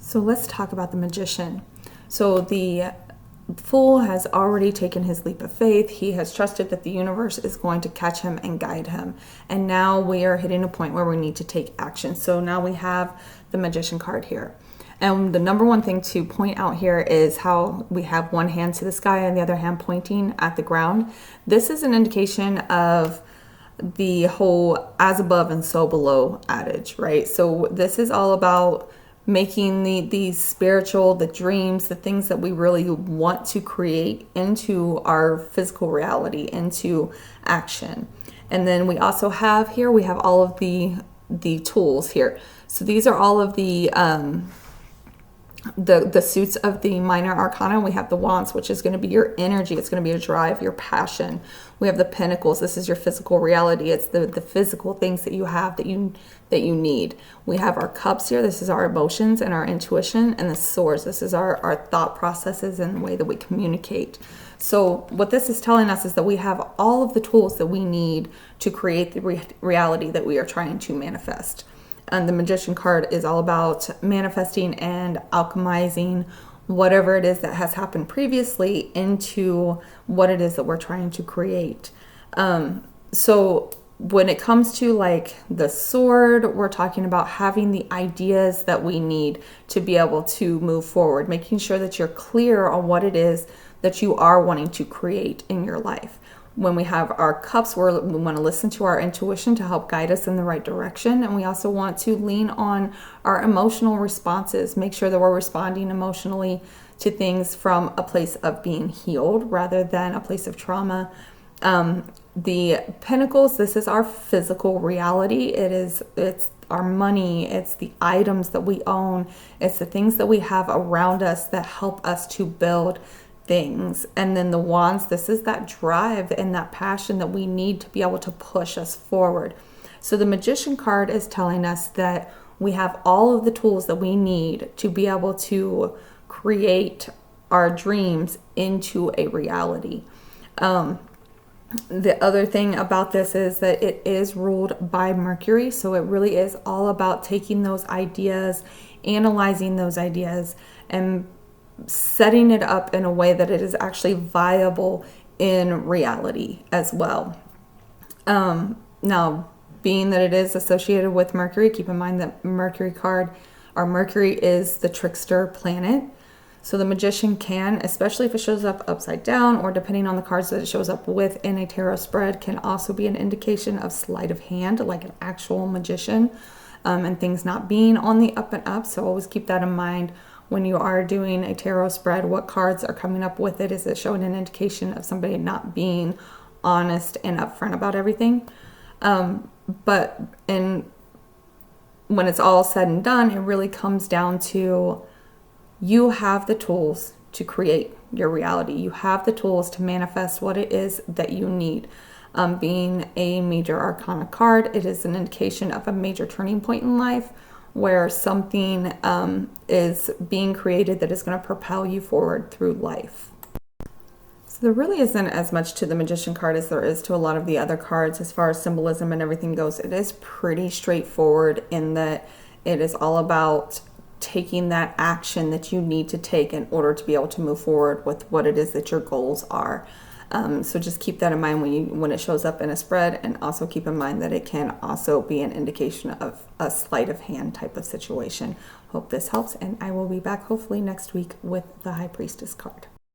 So let's talk about the magician. So the fool has already taken his leap of faith. He has trusted that the universe is going to catch him and guide him. And now we are hitting a point where we need to take action. So now we have the magician card here. And the number one thing to point out here is how we have one hand to the sky and the other hand pointing at the ground. This is an indication of the whole as above and so below adage, right? So this is all about making the spiritual, the dreams, the things that we really want to create into our physical reality, into action. And then we also have here, we have all of the tools here. So these are all of the suits of the minor arcana. We have the wands, which is going to be your energy. It's going to be your drive, your passion. We have the pentacles. This is your physical reality. It's the physical things that you have that you need. We have our cups here. This is our emotions and our intuition. And the swords. This is our thought processes and the way that we communicate. So what this is telling us is that we have all of the tools that we need to create the reality that we are trying to manifest. And the magician card is all about manifesting and alchemizing whatever it is that has happened previously into what it is that we're trying to create. So when it comes to like the sword, we're talking about having the ideas that we need to be able to move forward, making sure that you're clear on what it is that you are wanting to create in your life. When we have our cups, we want to listen to our intuition to help guide us in the right direction. And we also want to lean on our emotional responses, make sure that we're responding emotionally to things from a place of being healed rather than a place of trauma. The pentacles, this is our physical reality. It's our money. It's the items that we own. It's the things that we have around us that help us to build things. And then the wands, this is that drive and that passion that we need to be able to push us forward. So the magician card is telling us that we have all of the tools that we need to be able to create our dreams into a reality. The other thing about this is that it is ruled by Mercury. So it really is all about taking those ideas, analyzing those ideas, and setting it up in a way that it is actually viable in reality as well. Now, being that it is associated with Mercury, keep in mind that Mercury is the trickster planet. So the magician can, especially if it shows up upside down or depending on the cards that it shows up with in a tarot spread, can also be an indication of sleight of hand, like an actual magician, and things not being on the up and up. So always keep that in mind when you are doing a tarot spread. What cards are coming up with it? Is it showing an indication of somebody not being honest and upfront about everything? But when it's all said and done, it really comes down to you have the tools to create your reality. You have the tools to manifest what it is that you need. Being a major arcana card, it is an indication of a major turning point in life where something is being created that is going to propel you forward through life. So there really isn't as much to the magician card as there is to a lot of the other cards as far as symbolism and everything goes. It is pretty straightforward in that it is all about taking that action that you need to take in order to be able to move forward with what it is that your goals are. So just keep that in mind when it shows up in a spread, and also keep in mind that it can also be an indication of a sleight of hand type of situation. Hope this helps, and I will be back hopefully next week with the High Priestess card.